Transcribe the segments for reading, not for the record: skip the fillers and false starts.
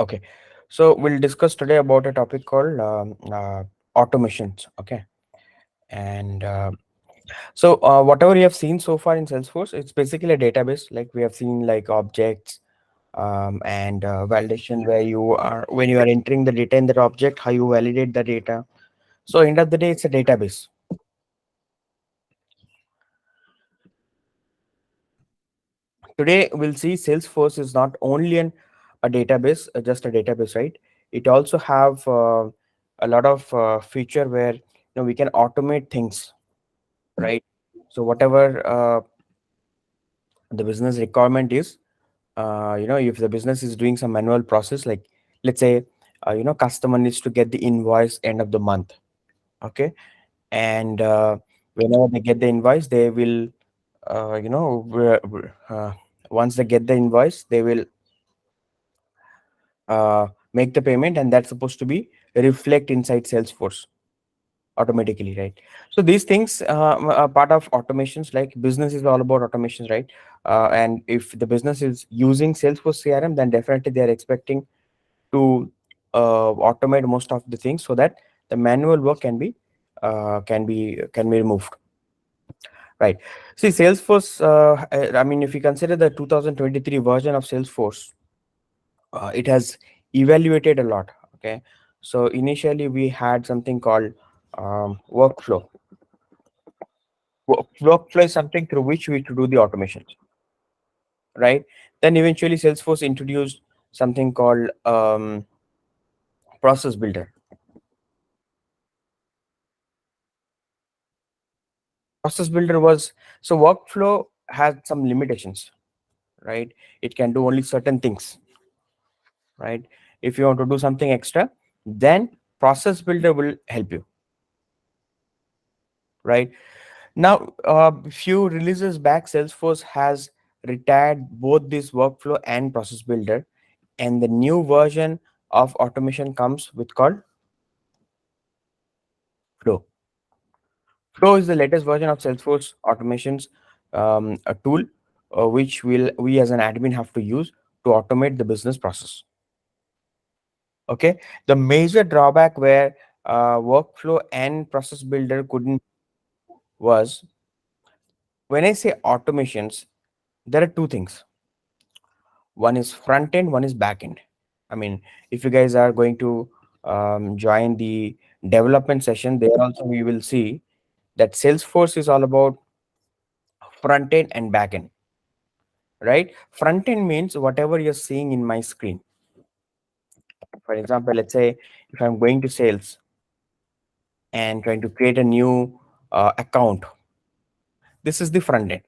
Okay, so we'll discuss today about a topic called automations. Okay, and whatever you have seen so far in Salesforce, it's basically a database. Like we have seen, like objects and validation, where you are when you are entering the data in that object, how you validate the data. So end of the day, it's a database. Today we'll see Salesforce is not only a database, just a database, right? It also have a lot of feature where we can automate things, right? So whatever the business requirement is, if the business is doing some manual process, like let's say customer needs to get the invoice end of the month. Okay, and whenever they get the invoice, they will once they get the invoice, they will make the payment, and that's supposed to be reflect inside Salesforce automatically, right? So these things are part of automations. Like business is all about automations, right? And if the business is using Salesforce CRM, then definitely they are expecting to automate most of the things, so that the manual work can be removed, right? See, Salesforce, I mean, if you consider the 2023 version of Salesforce, it has evaluated a lot. Okay, so initially we had something called workflow. Workflow is something through which we to do the automations, right? Then eventually Salesforce introduced something called process builder. Process builder was, so workflow had some limitations, right? It can do only certain things, right? If you want to do something extra, then process builder will help you, right? Now, few releases back, Salesforce has retired both this workflow and process builder, and the new version of automation comes with called Flow. Flow is the latest version of Salesforce automations, a tool which we as an admin have to use to automate the business process. Okay, the major drawback where workflow and process builder couldn't was, when I say automations, there are two things. One is front end, one is back end. I mean, if you guys are going to join the development session, there also we will see that Salesforce is all about front end and back end, right? Front end means whatever you're seeing in my screen. For example, let's say if I'm going to sales and trying to create a new account, this is the front end.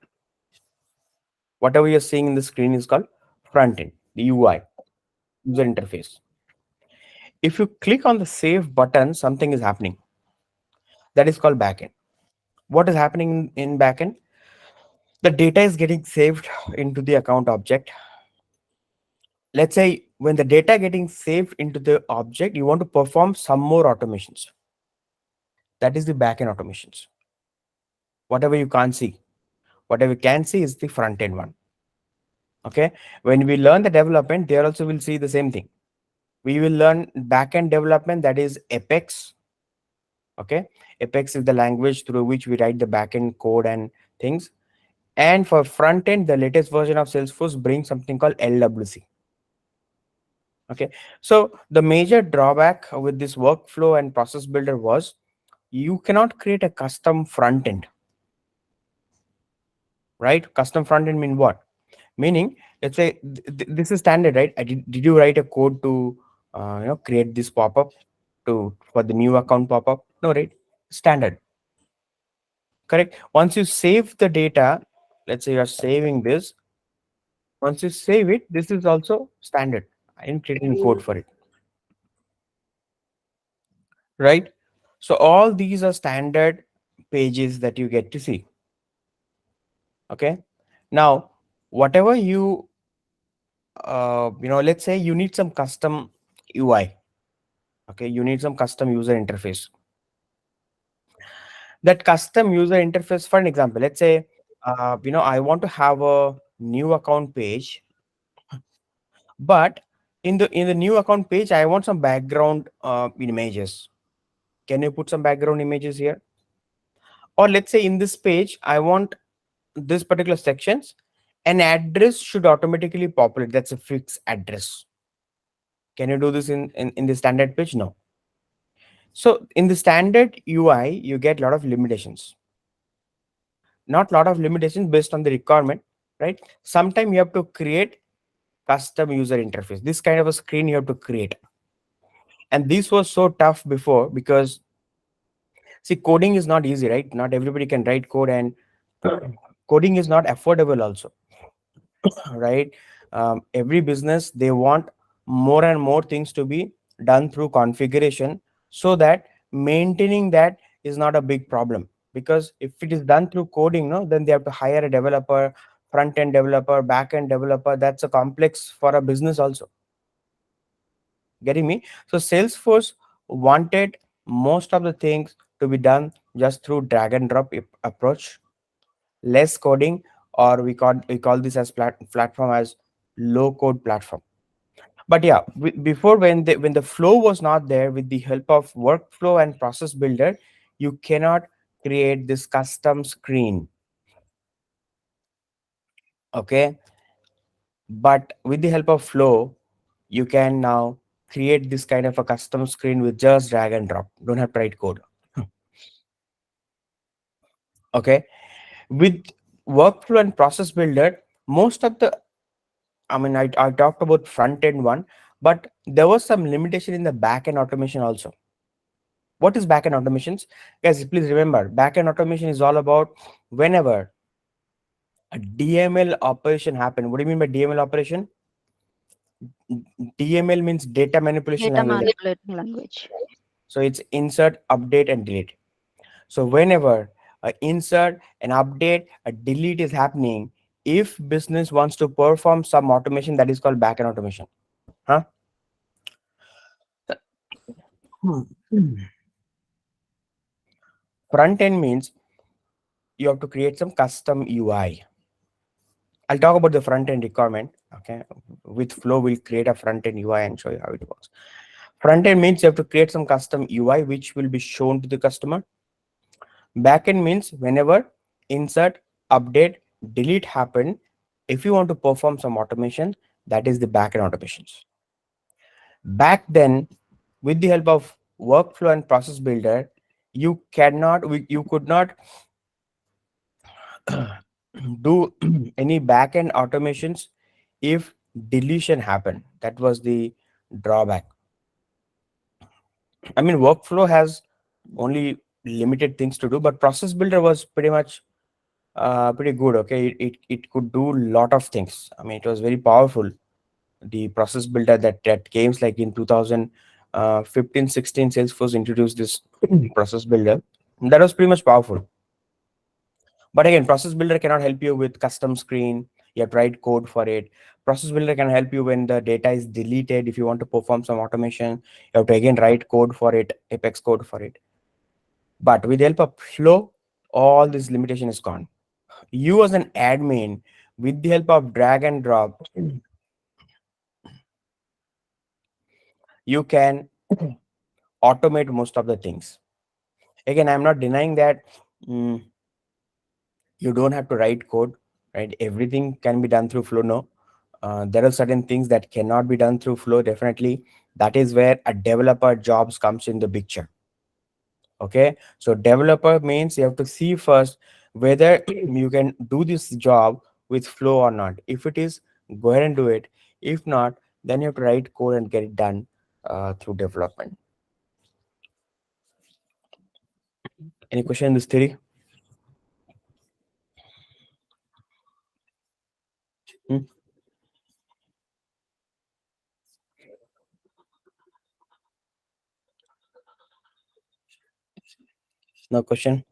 Whatever you're seeing in the screen is called front end, the UI, user interface. If you click on the save button, something is happening. That is called backend. What is happening in backend? The data is getting saved into the account object. Let's say when the data getting saved into the object, you want to perform some more automations. That is the backend automations. Whatever you can't see, whatever you can see is the front end one. Okay. When we learn the development, there also will see the same thing. We will learn backend development, that is Apex. Okay. Apex is the language through which we write the backend code and things. And for front end, the latest version of Salesforce brings something called LWC. Okay, so the major drawback with this workflow and process builder was you cannot create a custom front end, right? Custom front end mean what? Meaning, let's say this is standard, right? Did you write a code to create this pop-up to for the new account pop-up? No, right? Standard, correct? Once you save the data, let's say you are saving this. Once you save it, this is also standard. I am creating code for it, right? So all these are standard pages that you get to see. Okay, now whatever you let's say you need some custom UI. Okay, you need some custom user interface. That custom user interface, for an example, let's say I want to have a new account page, but In the new account page, I want some background images. Can you put some background images here? Or let's say in this page, I want this particular sections, an address should automatically populate. That's a fixed address. Can you do this in the standard page? No. So in the standard UI, you get a lot of limitations. Not a lot of limitations based on the requirement, right? Sometimes you have to create custom user interface. This kind of a screen you have to create. And this was so tough before because see, coding is not easy, right? Not everybody can write code, and coding is not affordable also, right? Every business they want more and more things to be done through configuration, so that maintaining that is not a big problem. Because if it is done through coding, no, then they have to hire a developer, front end developer, back end developer. That's a complex for a business also. Getting me? So Salesforce wanted most of the things to be done just through drag and drop approach, less coding, or we call this as platform as low code platform. But yeah, before, when the flow was not there, with the help of workflow and process builder, you cannot create this custom screen. Okay, but with the help of flow, you can now create this kind of a custom screen with just drag and drop. Don't have to write code. Okay, with workflow and process builder, most of the, I mean, I talked about front end one, but there was some limitation in the back end automation also. What is back end automations? Guys, please remember, back end automation is all about whenever a DML operation happen. What do you mean by DML operation? DML means data manipulation Data language. manipulating language. So it's insert, update, and delete. So whenever a insert, an update, a delete is happening, if business wants to perform some automation, that is called backend automation. Huh? Hmm. Front end means you have to create some custom UI. I'll talk about the front end requirement. Okay. With Flow, we'll create a front end UI and show you how it works. Front end means you have to create some custom UI which will be shown to the customer. Backend means whenever insert, update, delete happen, if you want to perform some automation, that is the backend automations. Back then, with the help of workflow and process builder, you could not do any backend automations if deletion happened. That was the drawback. I mean, workflow has only limited things to do, but process builder was pretty good. Okay, it could do a lot of things. I mean, it was very powerful. The process builder that came like in 2015-16, Salesforce introduced this process builder. That was pretty much powerful. But again, process builder cannot help you with custom screen. You have to write code for it. Process builder can help you when the data is deleted. If you want to perform some automation, you have to again write code for it, Apex code for it. But with the help of Flow, all this limitation is gone. You as an admin, with the help of drag and drop, you can automate most of the things. Again, I'm not denying that mm, you don't have to write code, right? Everything can be done through Flow. No, there are certain things that cannot be done through Flow. Definitely, that is where a developer jobs comes in the picture. Okay, so developer means you have to see first whether you can do this job with Flow or not. If it is, go ahead and do it. If not, then you have to write code and get it done through development. Any question in this theory? Hmm? No question.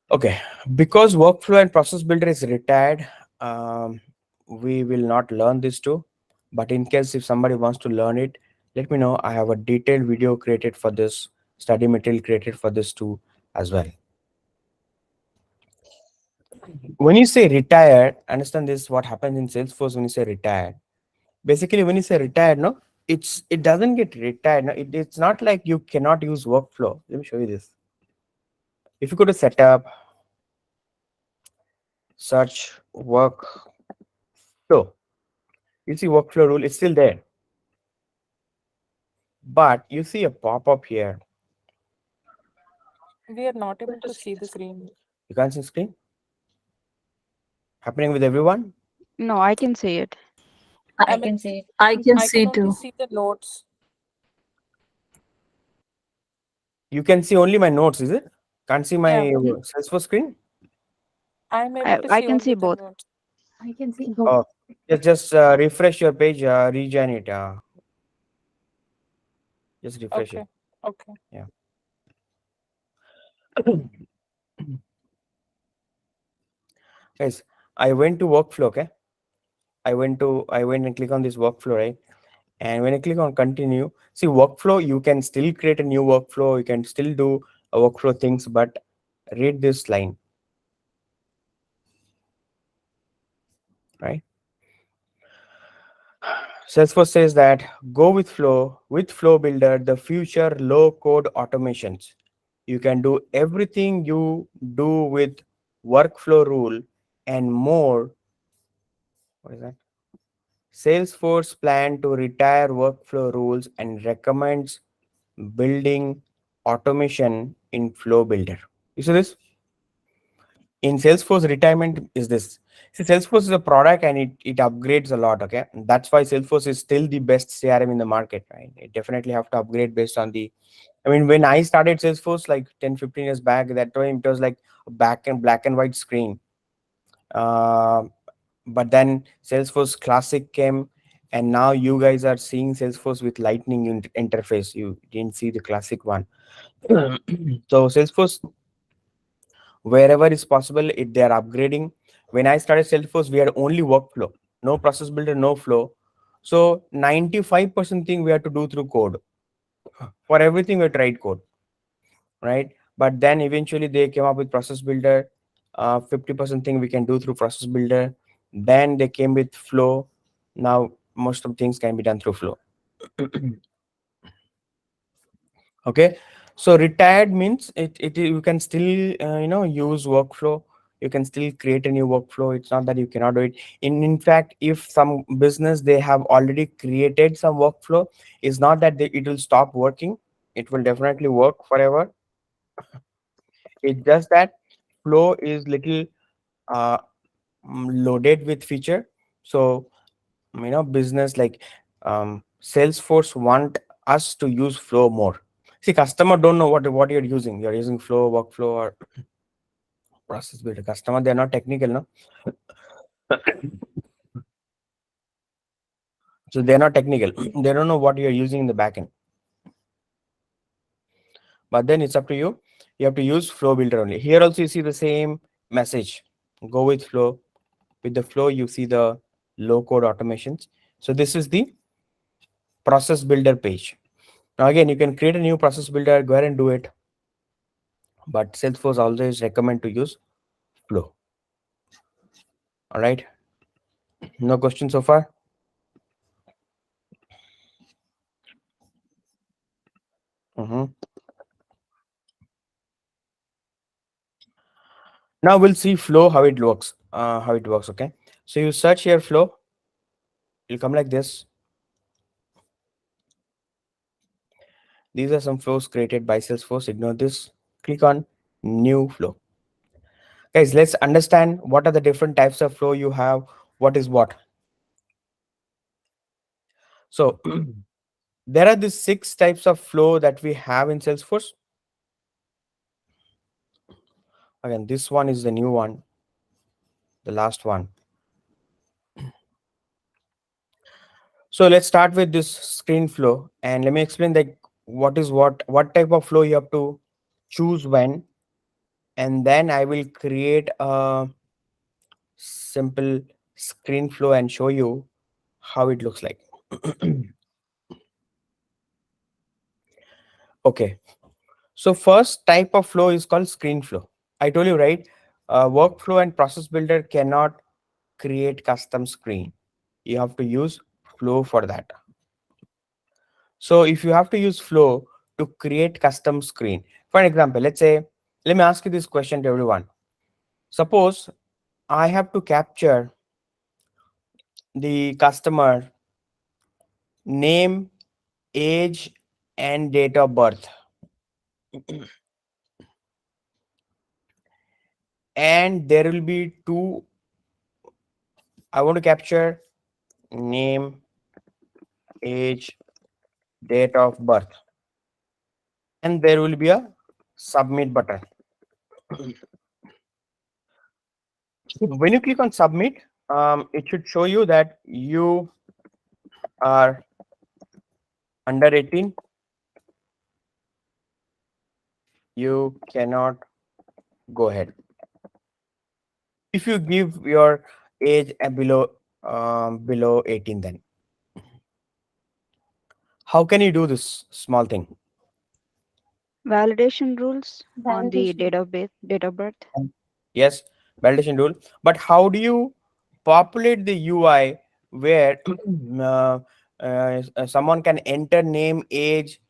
Okay, because workflow and process builder is retired, we will not learn this too. But in case if somebody wants to learn it, let me know. I have a detailed video created for this, study material created for this too as well. When you say retired, understand this: what happens in Salesforce when you say retired. Basically, when you say retired, no, it doesn't get retired. No, it's not like you cannot use workflow. Let me show you this. If you go to setup, search workflow, you see workflow rule. It's still there, but you see a pop up here. We are not able to see the screen. You can't see screen happening with everyone. No, I can see it. I I mean, can see. I can I can see only too. see the notes. You can see only my notes. Is it? Can't see my Yeah, Salesforce screen. I'm able to I see can see only the both. notes. I can see. Oh, just refresh your page. Rejoin it. Just refresh it. Okay, okay. Yeah. Guys, I went to workflow. Okay. I went and click on this workflow, right? And when I click on continue, see workflow, you can still create a new workflow. You can still do a workflow things, but read this line, right? Salesforce says that go with Flow Builder, the future low code automations. You can do everything you do with workflow rule and more. What is that? Salesforce plan to retire workflow rules and recommends building automation in Flow Builder. You see this? In Salesforce, retirement is this. See, Salesforce is a product and it upgrades a lot. Okay. That's why Salesforce is still the best CRM in the market, right? It definitely have to upgrade based on the, I mean, when I started Salesforce like 10, 15 years back, that time it was like a black and white screen. Uh, but then Salesforce Classic came, and now you guys are seeing Salesforce with Lightning interface. You didn't see the classic one. So Salesforce, wherever is possible, they are upgrading. When I started Salesforce, we had only workflow, no process builder, no flow. So 95% thing we had to do through code. For everything, we tried code, right? But then eventually they came up with process builder. 50% thing we can do through process builder. Then they came with flow. Now most of things can be done through flow. Okay, so retired means you can still use workflow. You can still create a new workflow. It's not that you cannot do it. In fact, if some business they have already created some workflow, it's not that it will stop working. It will definitely work forever. It's just that flow is little uh, loaded with feature. So business like Salesforce want us to use flow more. See, customer don't know what you're using. You're using flow, workflow, or process builder. Customer, they're not technical, no. So they're not technical. They don't know what you're using in the backend. But then it's up to you. You have to use flow builder only. Here also you see the same message. Go with flow. With the flow, you see the low code automations. So this is the process builder page. Now again, you can create a new process builder. Go ahead and do it. But Salesforce always recommend to use flow. All right. No question so far. Mhm. Now we'll see flow how it works. How it works. Okay. So you search here flow. It'll come like this. These are some flows created by Salesforce. Ignore this. Click on new flow. Guys, let's understand what are the different types of flow you have. What is what? So there are these 6 types of flow that we have in Salesforce. Again, this one is the new one, the last one. So let's start with this screen flow, and let me explain like what type of flow you have to choose when, and then I will create a simple screen flow and show you how it looks like. Okay, so first type of flow is called screen flow. I told you, right? Workflow and process builder cannot create custom screen. You have to use Flow for that. So if you have to use Flow to create custom screen, for an example, let's say, let me ask you this question to everyone. Suppose I have to capture the customer name, age, and date of birth, and there will be two. I want to capture name, age, date of birth, and there will be a submit button. When you click on submit, it should show you that you are under 18. You cannot go ahead. If you give your age below 18, then how can you do this small thing? Validation rules on the Validation. date of birth. Yes, validation rule. But how do you populate the UI where someone can enter name, age,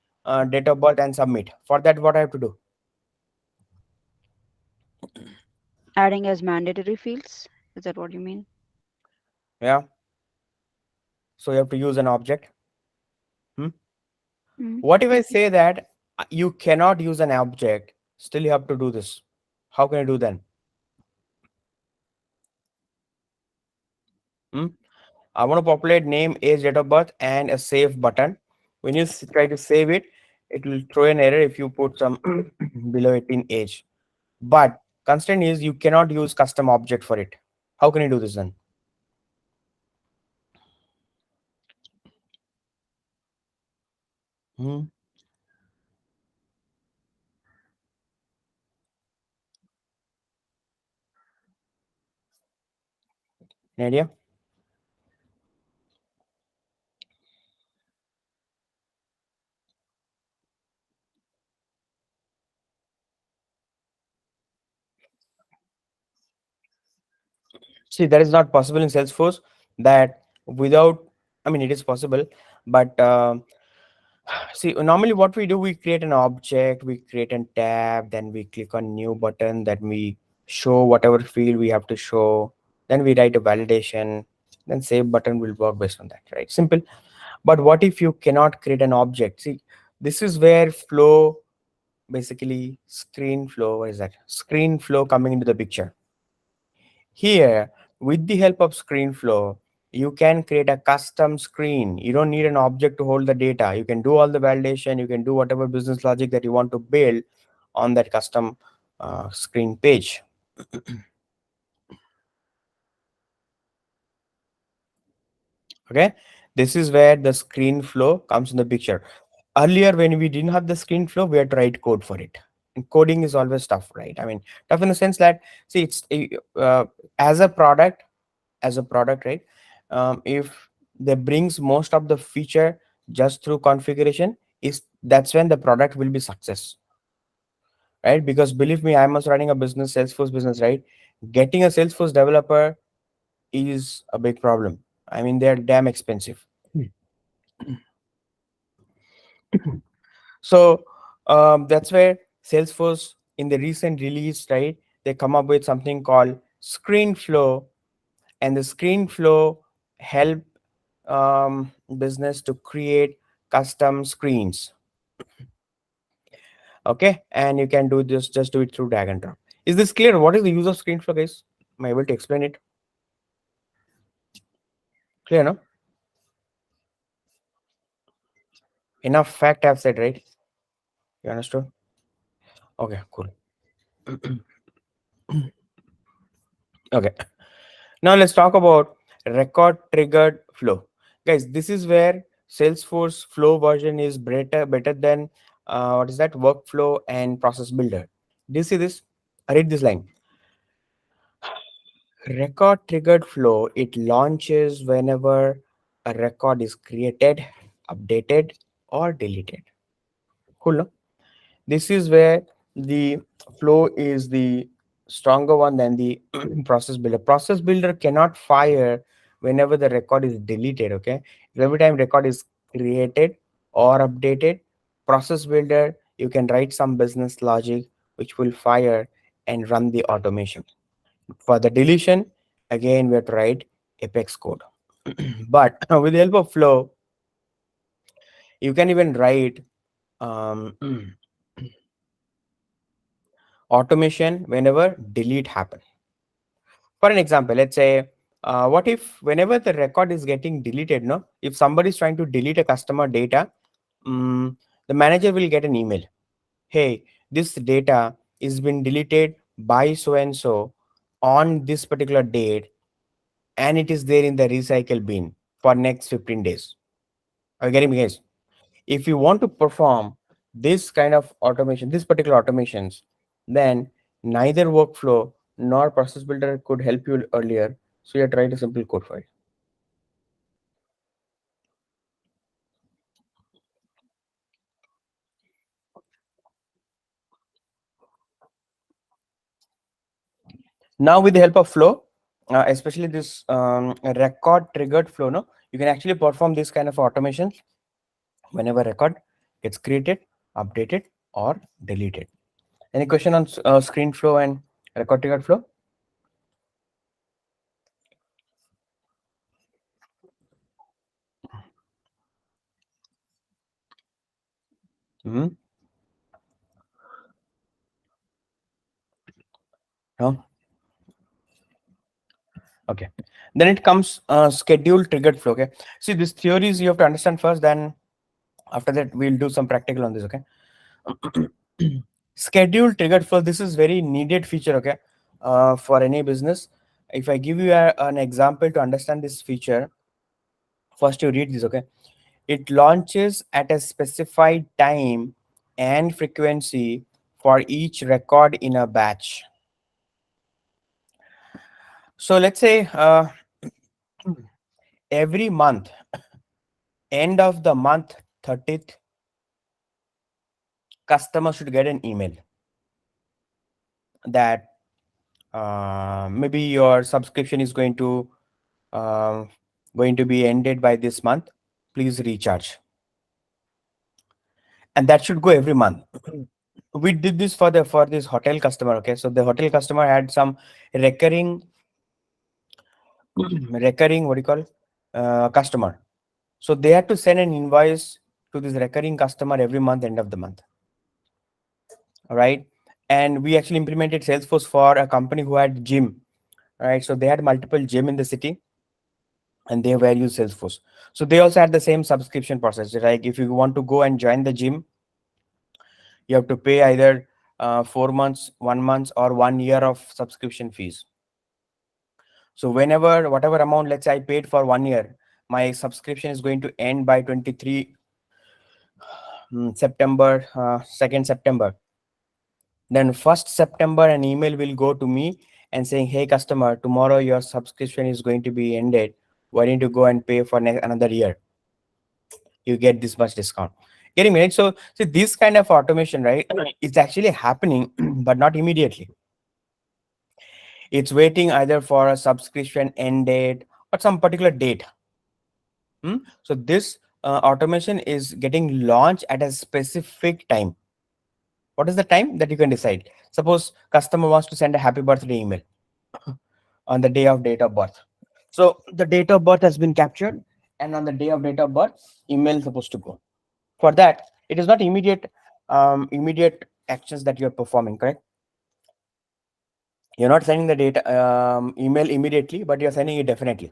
date of birth, and submit? For that, what I have to do? Adding as mandatory fields. Is that what you mean? Yeah. So you have to use an object. Hmm? Mm. What if I say that you cannot use an object? Still, you have to do this. How can I do then? Hmm? I want to populate name, age, date of birth, and a save button. When you try to save it, it will throw an error if you put some below 18 age. But constraint is you cannot use custom object for it. How can you do this then? Hmm? Any idea? See, that is not possible in Salesforce. That without, I mean, it is possible, but see, normally what we do, we create an object, we create a tab, then we click on new button, then we show whatever field we have to show, then we write a validation, then save button will work based on that, right? Simple. But what if you cannot create an object? See, this is where flow, basically screen flow, what is that? Screen flow coming into the picture. Here, with the help of screen flow, you can create a custom screen. You don't need an object to hold the data. You can do all the validation. You can do whatever business logic that you want to build on that custom screen page. Okay, this is where the screen flow comes in the picture. Earlier, when we didn't have the screen flow, we had to write code for it. And coding is always tough, right? I mean, tough in the sense that, see, it's as a product, right? If they brings most of the feature just through configuration, is that's when the product will be success, right? Because believe me, I'm also running a business, Salesforce business, right? Getting a Salesforce developer is a big problem. I mean, they're damn expensive. So that's where Salesforce in the recent release, right, they come up with something called screen flow, and the screen flow help business to create custom screens. Okay, and you can do this, just do it through drag and drop. Is this clear? What is the use of screen flow, guys? Am I able to explain it? Clear, no? Enough fact I've said, right? You understood? Okay, cool. Okay, now let's talk about record triggered flow. Guys, this is where Salesforce Flow version is better than what is that, workflow and process builder. Do you see this? Read this line. Record triggered flow, it launches whenever a record is created, updated, or deleted. Cool, no? This is where the flow is the stronger one than the process builder. Process builder cannot fire whenever the record is deleted. Okay, every time record is created or updated, process builder, you can write some business logic which will fire and run the automation. For the deletion, again we have to write apex code. But with the help of flow, you can even write um, automation whenever delete happen. For an example, let's say, what if whenever the record is getting deleted, no, if somebody is trying to delete a customer data, the manager will get an email. Hey, this data is been deleted by so and so on this particular date, and it is there in the recycle bin for next 15 days. Are you getting me, guys? If you want to perform this kind of automation, this particular automations, then neither workflow nor process builder could help you earlier. So you have to write a simple code for it. Now with the help of flow, especially this record triggered flow, no, you can actually perform this kind of automation whenever record gets created, updated, or deleted. Any question on screen flow and record triggered flow? Hmm. No? Okay. Then it comes schedule triggered flow. Okay. See, these theories you have to understand first. Then after that, we'll do some practical on this. Okay. Schedule triggered flow. This is very needed feature. Okay. For any business. If I give you an example to understand this feature, first you read this. Okay. It launches at a specified time and frequency for each record in a batch. So let's say every month, end of the month 30th, customer should get an email that maybe your subscription is um, going to be ended by this month. Please recharge, and that should go every month. We did this for this hotel customer. Okay, so the hotel customer had some recurring recurring, what do you call, customer. So they had to send an invoice to this recurring customer every month, end of the month. All right. And we actually implemented Salesforce for a company who had gym. Right. So they had multiple gym in the city and they were used Salesforce. So they also had the same subscription process. Like if you want to go and join the gym, you have to pay either 4 months, 1 month, or 1 year of subscription fees. So whenever, whatever amount, let's say I paid for 1 year, my subscription is going to end by 23 September, 2nd September. Then 1st September, an email will go to me and saying, hey customer, tomorrow your subscription is going to be ended. Why don't you go and pay for another year? You get this much discount. Getting me, right? So this kind of automation, right? It's actually happening, but not immediately. It's waiting either for a subscription end date or some particular date. So this automation is getting launched at a specific time. What is the time that you can decide? Suppose customer wants to send a happy birthday email on the day of date of birth. So the date of birth has been captured, and on the day of date of birth, email is supposed to go. For that, it is not immediate actions that you are performing. Correct? You're not sending the data email immediately, but you're sending it definitely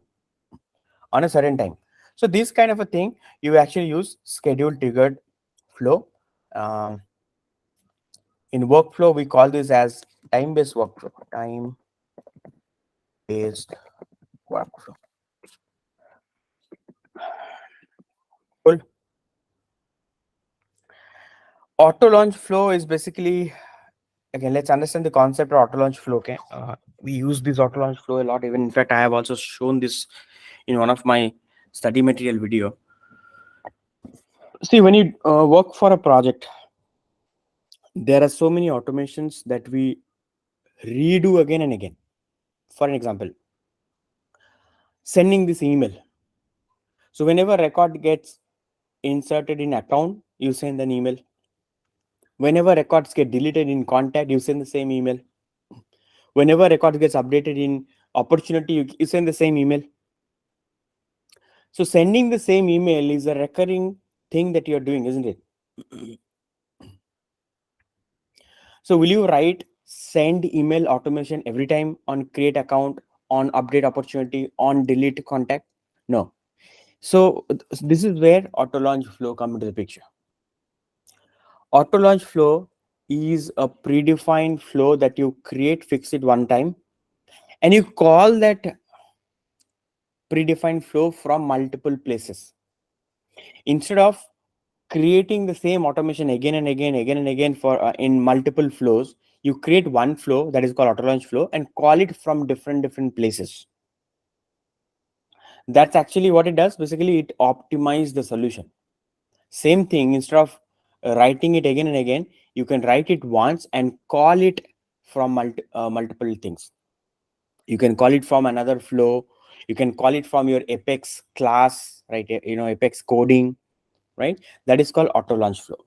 on a certain time. So this kind of a thing, you actually use schedule triggered flow. Um, in workflow, we call this as time-based workflow. Time-based workflow. Cool. Auto launch flow is basically, again, let's understand the concept of auto launch flow. Okay, we use this auto launch flow a lot. Even in fact, I have also shown this in one of my study material video. See, when you work for a project, there are so many automations that we redo again and again. For an example, sending this email. So whenever record gets inserted in account, you send an email. Whenever records get deleted in contact, you send the same email. Whenever record gets updated in opportunity, you send the same email. So sending the same email is a recurring thing that you're doing, isn't it? So will you write send email automation every time on create account, on update opportunity, on delete contact? No. So this is where auto launch flow come into the picture. Auto launch flow is a predefined flow that you create, fix it one time, and you call that predefined flow from multiple places. Instead of creating the same automation again and again for in multiple flows, you create one flow that is called auto launch flow and call it from different places. That's actually what it does. Basically, it optimizes the solution. Same thing, instead of writing it again and again, you can write it once and call it from multiple things. You can call it from another flow. You can call it from your Apex class, right? Apex coding, right? That is called auto launch flow.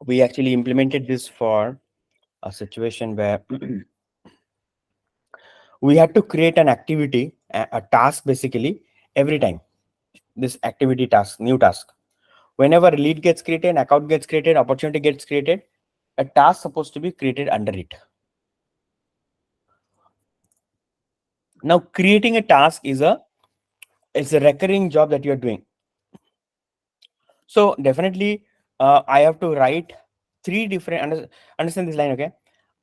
We actually implemented this for a situation where we had to create an activity, a task basically, every time. This activity task, new task. Whenever a lead gets created, account gets created, opportunity gets created, a task supposed to be created under it. Now, creating a task is a recurring job that you're doing. So definitely, I have to write three different. Understand this line, okay?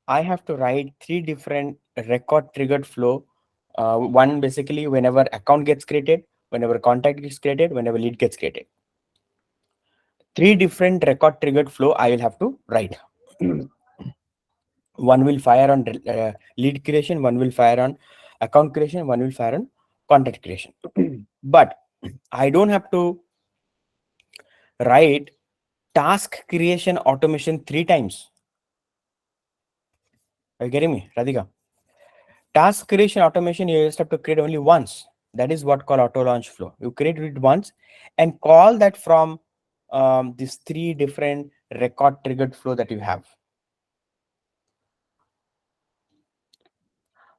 I have to write three different record triggered flow. One basically whenever account gets created, whenever contact gets created, whenever lead gets created. Three different record triggered flow I will have to write. One will fire on lead creation, one will fire on account creation, one will fire on contact creation. But I don't have to write task creation automation three times. Are you getting me, Radhika? Task creation automation, you just have to create only once. That is what called auto launch flow. You create it once and call that from these three different record triggered flow that you have.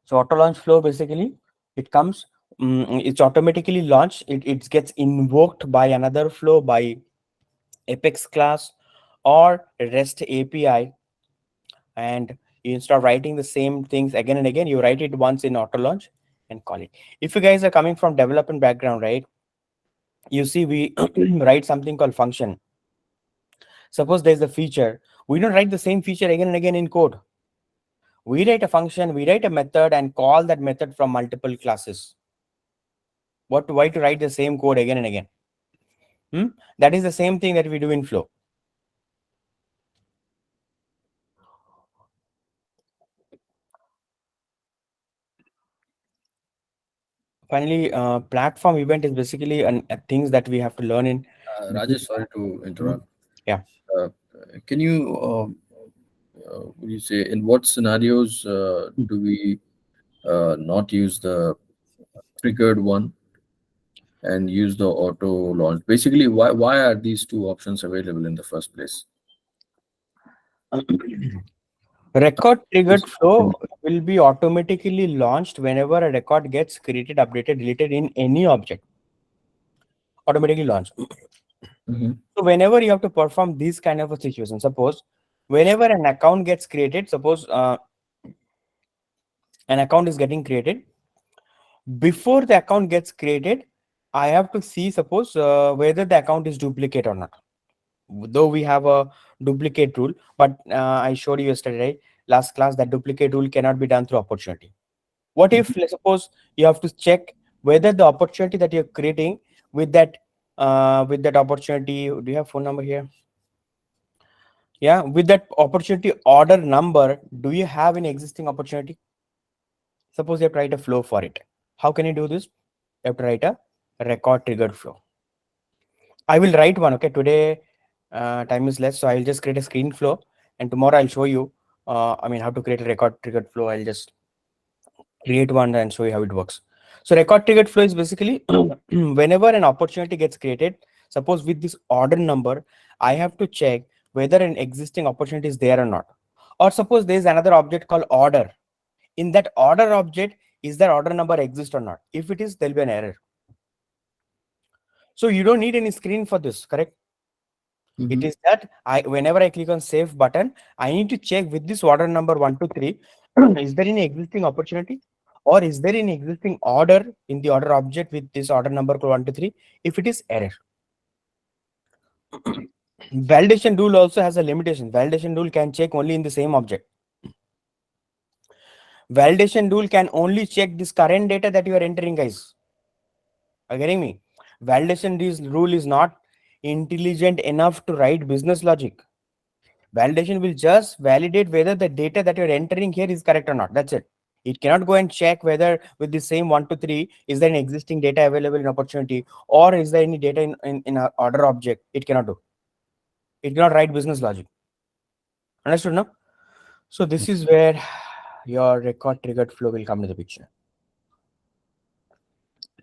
So auto launch flow basically, it comes, it's automatically launched. It gets invoked by another flow, by Apex class or REST API, and you instead of writing the same things again and again, you write it once in auto launch and call it. If you guys are coming from development background, right, you see we write something called function. Suppose there's a feature, we don't write the same feature again and again in code. We write a function, we write a method and call that method from multiple classes. Why to write the same code again and again? That is the same thing that we do in flow. Finally, platform event is basically things that we have to learn in. Rajesh, sorry to interrupt. Yeah. Uh, can you, would you say, in what scenarios do we not use the triggered one and use the auto launch? Basically, why are these two options available in the first place? Record triggered flow will be automatically launched whenever a record gets created, updated, deleted in any object. Automatically launched. So whenever you have to perform this kind of a situation, suppose whenever an account gets created, suppose an account is getting created, before the account gets created, I have to see, suppose whether the account is duplicate or not. Though we have a duplicate rule, but I showed you yesterday, right? Last class, that duplicate rule cannot be done through opportunity. What if, let's suppose, you have to check whether the opportunity that you're creating with that opportunity, do you have phone number here? Yeah, with that opportunity order number, do you have an existing opportunity? Suppose you have to write a flow for it. How can you do this? You have to write a record triggered flow. I will write one. Okay, today time is less, so I'll just create a screen flow, and tomorrow I'll show you I mean, how to create a record triggered flow. I'll just create one and show you how it works. So record triggered flow is basically whenever an opportunity gets created, suppose with this order number, I have to check whether an existing opportunity is there or not. Or suppose there is another object called order. In that order object, is that order number exist or not? If it is, there'll be an error. So you don't need any screen for this, correct? It Mhm. is that whenever I click on save button, I need to check with this order number 1 2 3, is there any existing opportunity or is there any existing order in the order object with this order number 1 2 3? If it is, error. Validation rule also has a limitation. Validation rule can check only in the same object. Validation rule can only check this current data that you are entering, guys. Are you getting me? Rule is not intelligent enough to write business logic. Validation will just validate whether the data that you're entering here is correct or not. That's it. It cannot go and check whether with the same 1 2 3 is there an existing data available in opportunity or is there any data in a order object. It cannot do. It cannot write business logic. Understood now? So this is where your record triggered flow will come to the picture.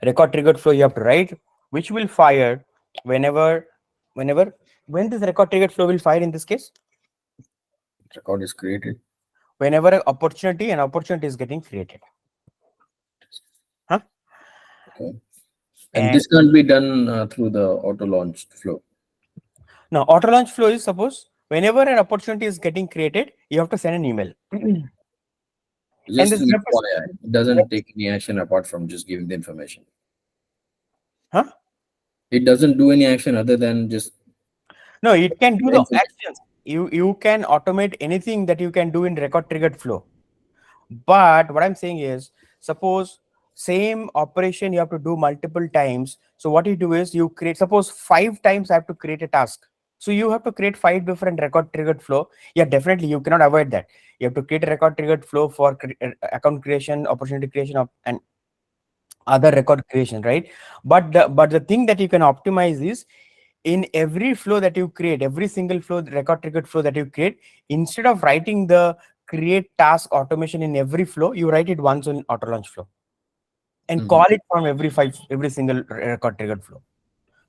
Record triggered flow you have to write, which will fire whenever when this record triggered flow will fire in this case, Record is created. whenever an opportunity is getting created. Huh? Okay. And And this can't be done through the auto launched flow. now auto launch flow is, suppose whenever an opportunity is getting created, you have to send an email. And Just this an FYI, it doesn't take any action apart from just giving the information. Huh? It doesn't do any action other than just No, it can do the information. actions. You can automate anything that you can do in record triggered flow. But what I'm saying is, suppose same operation you have to do multiple times. So what you do is you create, suppose 5 times I have to create a task. So you have to create 5 different record triggered flow. Yeah, definitely you cannot avoid that. You have to create a record triggered flow for account creation, opportunity creation and other record creation, right? But the thing that you can optimize is in every flow that you create, every single flow, record triggered flow that you create, instead of writing the create task automation in every flow, you write it once in auto launch flow and Mhm. call it from every single record triggered flow.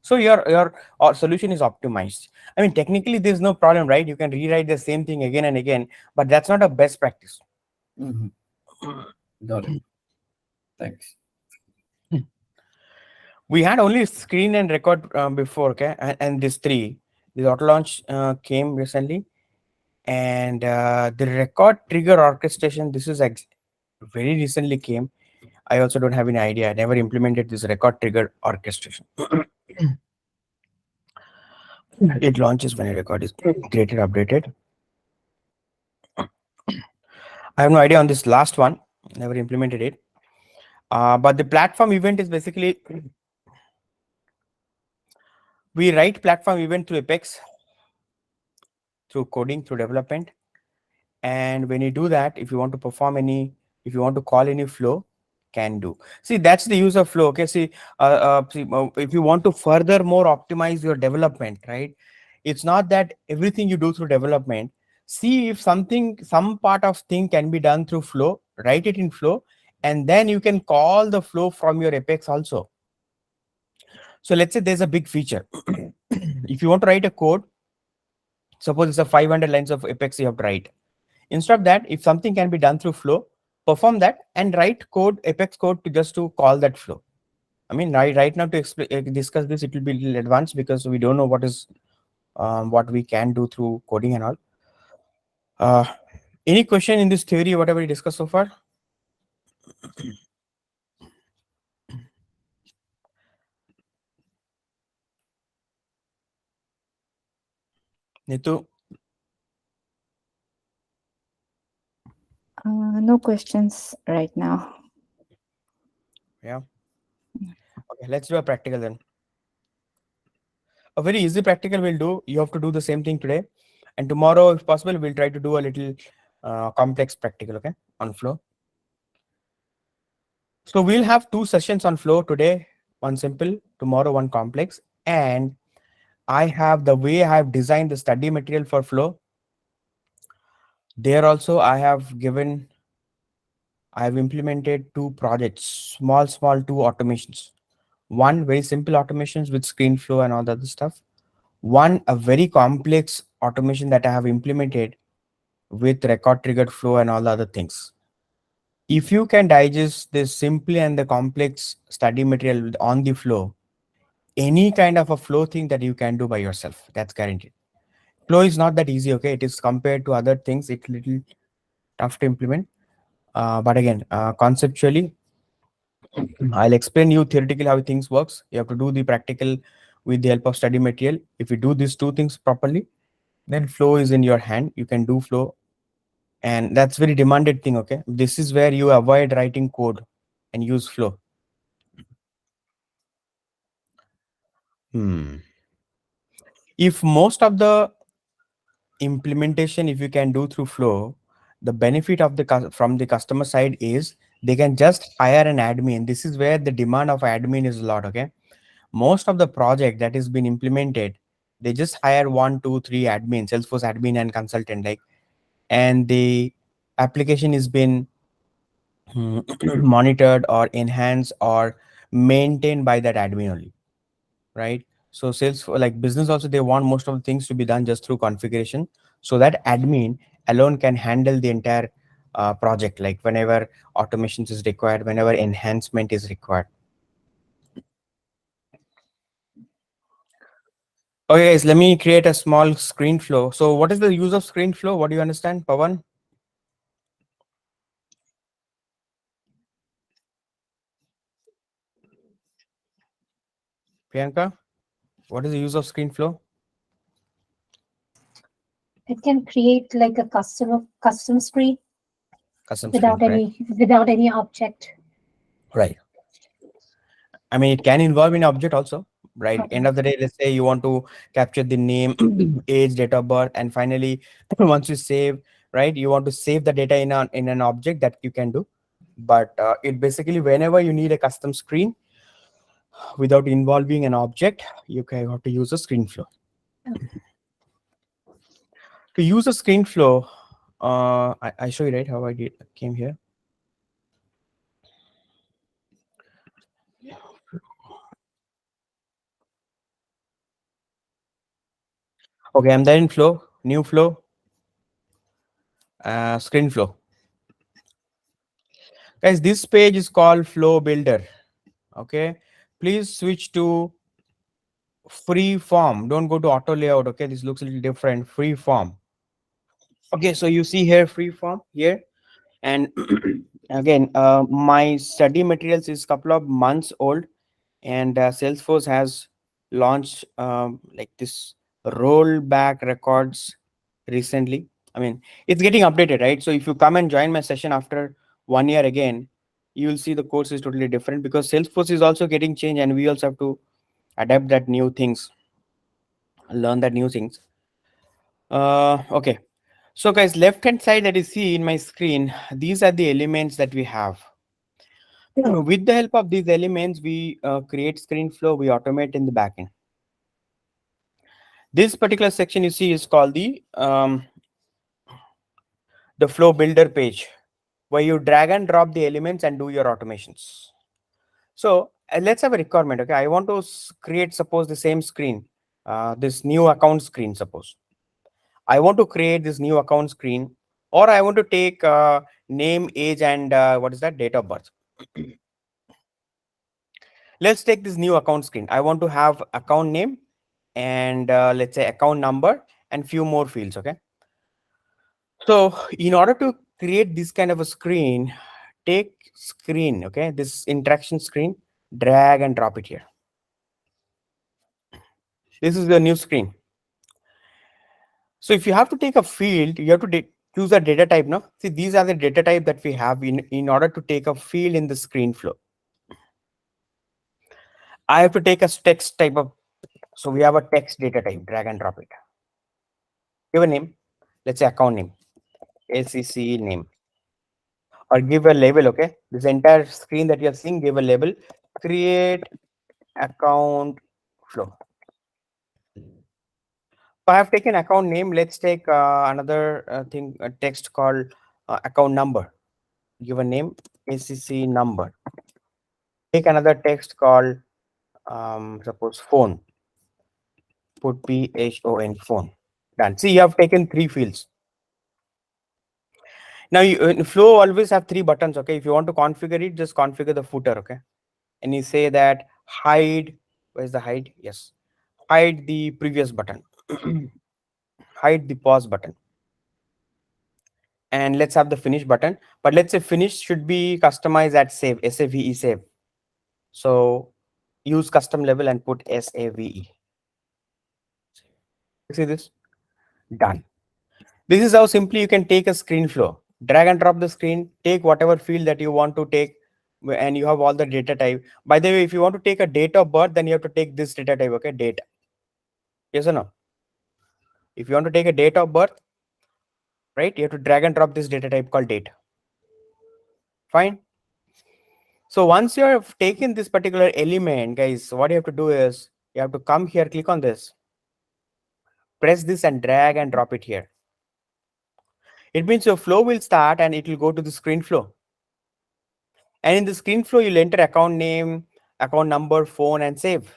So your solution is optimized. I mean, technically there's no problem, right? You can rewrite the same thing again and again, but that's not a best practice. Mhm. Got it. Thanks. We had only screen and record before, okay, and this auto launch came recently, and the record trigger orchestration, this is very recently came. I also don't have any idea. I never implemented this record trigger orchestration. It launches when a record is created, updated. I have no idea on this last one. Never implemented it. But the platform event is basically we write platform event through Apex, through coding, through development. And when you do that, if you want to perform any, if you want to call any flow, can do. See, that's the use of flow. Okay, if you want to further more optimize your development, right? It's not that everything you do through development. See if some part of thing can be done through flow, write it in flow, and then you can call the flow from your Apex also. So let's say there's a big feature. If you want to write a code, suppose it's a 500 lines of Apex you have to write. Instead of that, if something can be done through flow, perform that and write code, Apex code to call that flow. I mean, right now to discuss this, it will be a little advanced because we don't know what we can do through coding and all. Any question in this theory, whatever we discussed so far? Nitu, No questions right now. yeah. Okay, let's do a practical then. A very easy practical we'll do. You have to do the same thing today, and tomorrow, if possible, we'll try to do a little complex practical. Okay, on flow. So we'll have 2 sessions on flow today, one simple, tomorrow one complex. And I have the way I have designed the study material for flow. There also I have implemented two projects, small two automations. One very simple automations with screen flow and all the other stuff. One a very complex automation that I have implemented with record triggered flow and all the other things. If you can digest this simply and the complex study material on the flow, any kind of a flow thing that you can do by yourself, that's guaranteed. Flow is not that easy, okay? It is compared to other things, it's little tough to implement. But again, conceptually, I'll explain you theoretically how things works. You have to do the practical with the help of study material. If you do these two things properly, then flow is in your hand. You can do flow, and that's very demanded thing. Okay, this is where you avoid writing code and use flow. Hmm. If most of the implementation, if you can do through flow, the benefit of the from the customer side is they can just hire an admin. This is where the demand of admin is a lot. Okay, most of the project that has been implemented, they just hire one, two, three admin, Salesforce admin and consultant, like, and the application is been monitored or enhanced or maintained by that admin only, right? So sales like business also, they want most of the things to be done just through configuration, so that admin alone can handle the entire project, like whenever automations is required, whenever enhancement is required. Okay, guys, let me create a small screen flow. So what is the use of screen flow? What do you understand, Pawan? Priyanka, what is the use of screen flow? It can create like a custom screen Custom screen, right? without any object. Right. I mean, it can involve in object also, right? Okay. End of the day, let's say you want to capture the name, age, date of birth, and finally, once you save, right, you want to save the data in an object, that you can do. But it basically, whenever you need a custom screen without involving an object, you can have to use a screen flow. To use a screen flow, I show you, right, how I did came here. Okay, I'm there in flow, new flow, screen flow. Guys, this page is called Flow Builder. Okay, please switch to free form. Don't go to auto layout. Okay, this looks a little different. Free form. Okay, so you see here free form here, and again, my study materials is couple of months old, and Salesforce has launched like this rollback records recently. I mean, it's getting updated, right? So if you come and join my session after 1 year again, you will see the course is totally different, because Salesforce is also getting changed, and we also have to adapt that new things, learn that new things. Okay, so guys, left hand side that you see in my screen, these are the elements that we have. With the help of these elements, we create screen flow, we automate in the backend. This particular section you see is called the flow builder page, where you drag and drop the elements and do your automations. So let's have a requirement. Okay, I want to create, suppose, the same screen, this new account screen. Suppose I want to create this new account screen, or I want to take name, age, and what is that, date of birth. Let's take this new account screen. I want to have account name and let's say account number and few more fields. Okay, so in order to create this kind of a screen, take screen, okay, this interaction screen, drag and drop it here. This is the new screen. So if you have to take a field, you have to choose a data type. No, see, these are the data type that we have in order to take a field in the screen flow. I have to take a text type of, so we have a text data type, drag and drop it. Give a name, let's say account name, ACC name, or give a label. Okay, this entire screen that you're seeing, give a label, create account flow. I have taken account name. Let's take another thing, a text called account number. Give a name, ACC number. Take another text called suppose phone. Put PHON phone. Done. See, you have taken 3 fields. Now, you, in Flow always have 3 buttons. Okay, if you want to configure it, just configure the footer. Okay, and you say that hide. Where's the hide? Yes, hide the previous button. Hide the pause button. And let's have the finish button. But let's say finish should be customized at save, SAVE save. So use custom level and put SAVE. See this? Done. This is how simply you can take a screen flow. Drag and drop the screen, take whatever field that you want to take, and you have all the data type. By the way, if you want to take a date of birth, then you have to take this data type, okay? Date. Yes or no? If you want to take a date of birth, right, you have to drag and drop this data type called date. Fine. So once you have taken this particular element, guys, what you have to do is you have to come here, click on this, press this and drag and drop it here. It means your flow will start and it will go to the screen flow. And in the screen flow, you'll enter account name, account number, phone, and save.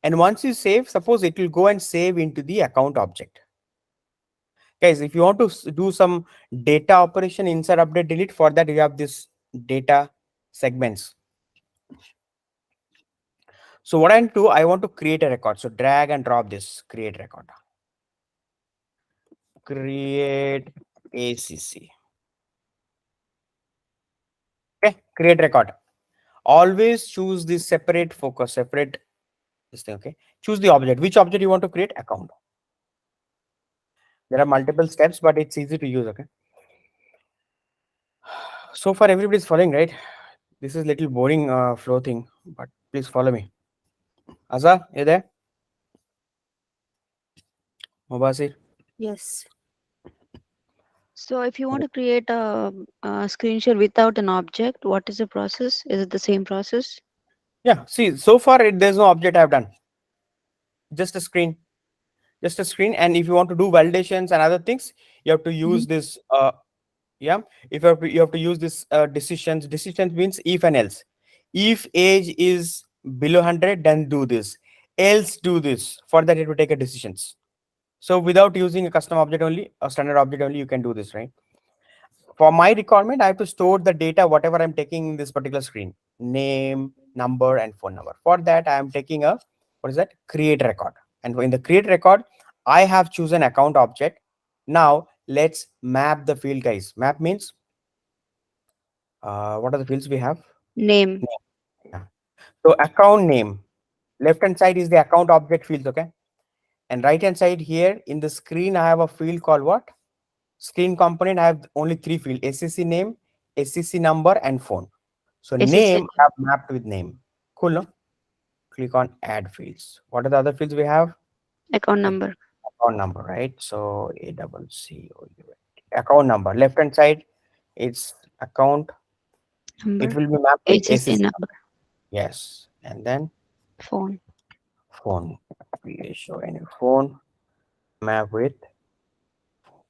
And once you save, suppose it will go and save into the account object. Guys, if you want to do some data operation, insert, update, delete, for that you have this data segments. So what I do, I want to create a record. So drag and drop this, create record. Create ACC. Okay, create record. Always choose this separate focus, separate this thing. Okay, choose the object. Which object you want to create? Account. There are multiple steps, but it's easy to use. Okay. So far, everybody's following, right? This is little boring flow thing, but please follow me. Aza, you there? Mubasir? Yes. So if you want to create a screen share without an object, what is the process? Is it the same process? Yeah. See, so far there's no object I've done. Just a screen. Just a screen. And if you want to do validations and other things, you have to use this. Yeah. If you have to use this decisions. Decisions means if and else. If age is below 100, then do this. Else do this. For that, it will take a decisions. So without using a custom object only, a standard object only, you can do this, right? For my requirement, I have to store the data, whatever I'm taking in this particular screen, name, number, and phone number. For that, I am taking a, what is that? Create record. And in the create record, I have chosen account object. Now let's map the field, guys. Map means, what are the fields we have? Name. Yeah. So account name, left hand side is the account object fields, okay? And right hand side here in the screen, I have a field called what? Screen component. I have only 3 fields: SCC name, SCC number, and phone. So SSL name I have mapped with name. Cool, no? Click on add fields. What are the other fields we have? account number. Account number, right? So account number. Left hand side, it's account. It Number. will be mapped with HSN SCC. number. Yes, and then Phone. phone. We show any phone map with.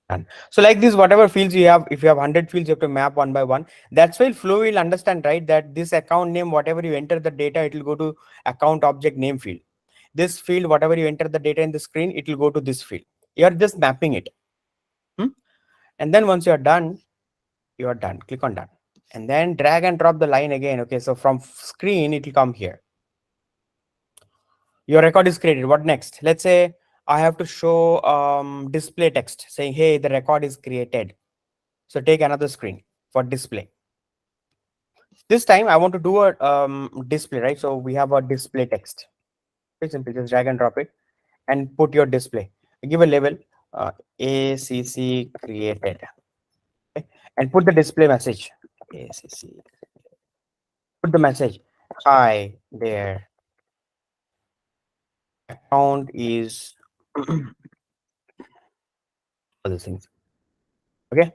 Done. So like this, whatever fields you have, if you have 100 fields, you have to map one by one. That's why Flow will understand, right, that this account name, whatever you enter the data, it will go to account object name field. This field, whatever you enter the data in the screen, it will go to this field. You are just mapping it. And then once you are done, you are done. Click on done. And then drag and drop the line again. Okay, so from screen, it will come here. Your record is created. What next? Let's say I have to show display text saying, hey, the record is created. So take another screen for display. This time I want to do a display, right? So we have a display text. Very simple. Just drag and drop it and put your display. Give a label ACC created. Okay? And put the display message. ACC. Put the message. Hi there. Account is all these things. Okay.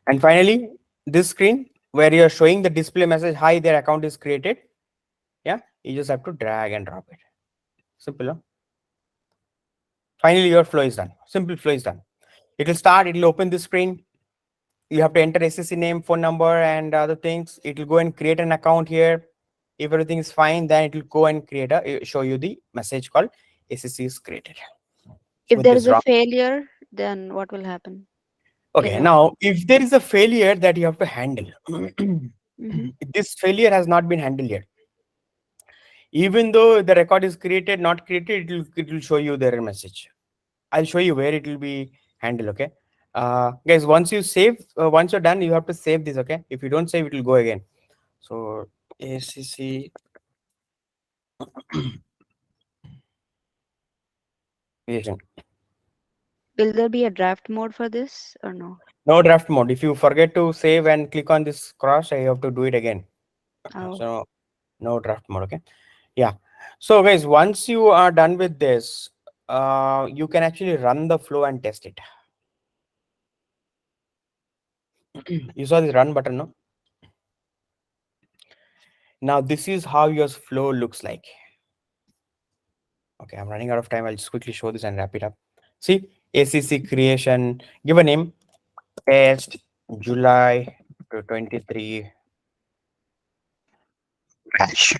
And finally, this screen where you're showing the display message, hi, their account is created. Yeah, you just have to drag and drop it. Simple, huh? Finally, your flow is done. Simple flow is done. It will start, it will open the screen. You have to enter SSC name, phone number, and other things. It will go and create an account here. If everything is fine, then it will go and show you the message called SSC is created If with there this is a wrong. failure, then what will happen? Can Okay, you? now if there is a failure that you have to handle, Mm-hmm. this failure has not been handled yet. Even though the record is created, not created, it will show you the error message. I'll show you where it will be handled. Okay, guys, once you save, once you're done, you have to save this. Okay, if you don't save, it will go again. So ACC creation. Will there be a draft mode for this or no? No draft mode. If you forget to save and click on this cross, you have to do it again. Oh, So no draft mode. Okay, yeah. So guys, once you are done with this, you can actually run the flow and test it. You saw this run button, no? Now this is how your flow looks like. Okay, I'm running out of time. I'll just quickly show this and wrap it up. See, ACC creation, give a name, test, July to 23, hash.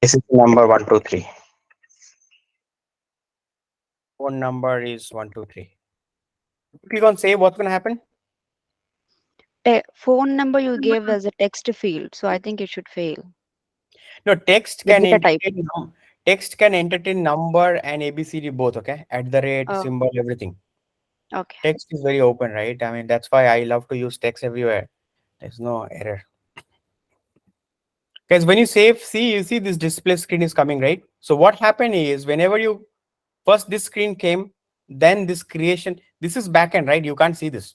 ACC number 123. Phone number is 123. Click on save, what's gonna happen? phone number you gave as a text field, so I think it should fail. No, text The can data type. entertain text can entertain number and ABCD both, okay? At the rate, Oh, symbol, everything. okay. Text is very open, right? I mean, that's why I love to use text everywhere. There's no error. Guys, when you save, see, you see this display screen is coming, right? So what happened is whenever you first this screen came, then this creation, this is backend, right? You can't see this.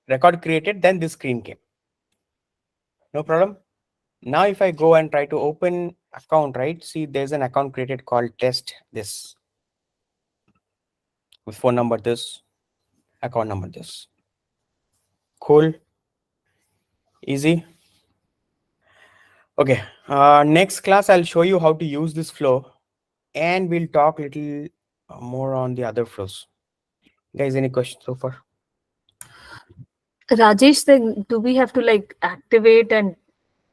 Record created, then this screen came. No problem. Now if I go and try to open account, right? See, there's an account created called test this with phone number this, account number this. Cool, easy. Okay, next class I'll show you how to use this flow and we'll talk little more on the other flows. Guys, any questions so far? Rajesh, then do we have to like activate and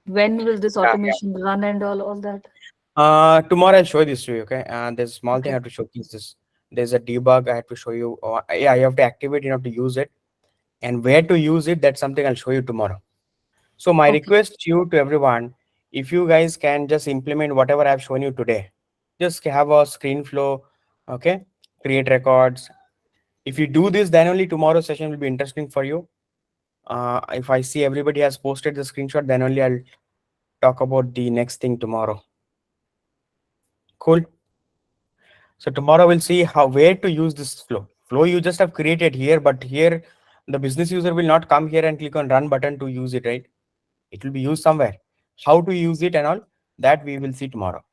when will this Yeah, automation run and all that? tomorrow I'll show this to you. Okay, there's a small thing I Okay. have to showcase this. There's a debug I have to show you. Yeah, you have to activate, you have to use it, and where to use it. That's something I'll show you tomorrow. So my Okay. request to you to everyone, if you guys can just implement whatever I've shown you today, just have a screen flow. Okay, create records. If you do this, then only tomorrow's session will be interesting for you. If I see everybody has posted the screenshot, then only I'll talk about the next thing tomorrow. Cool. So tomorrow we'll see how where to use this flow. Flow you just have created here, but here the business user will not come here and click on run button to use it, right? It will be used somewhere. How to use it and all that we will see tomorrow.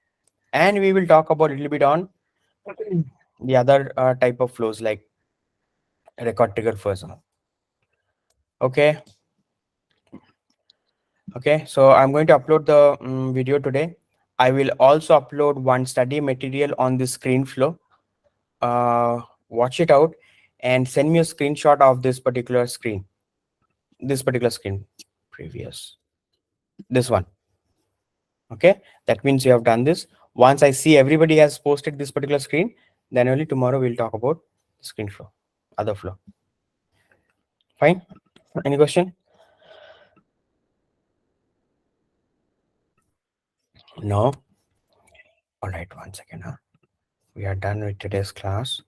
And we will talk about a little bit on the other type of flows like record trigger flows. Okay. Okay. So I'm going to upload the video today. I will also upload one study material on the screen flow. Watch it out and send me a screenshot of this particular screen. This particular screen, previous, this one. Okay, that means you have done this. Once I see everybody has posted this particular screen, then only tomorrow we'll talk about screen flow, other flow. Fine. Any question? No. All right. 1 second. We are done with today's class.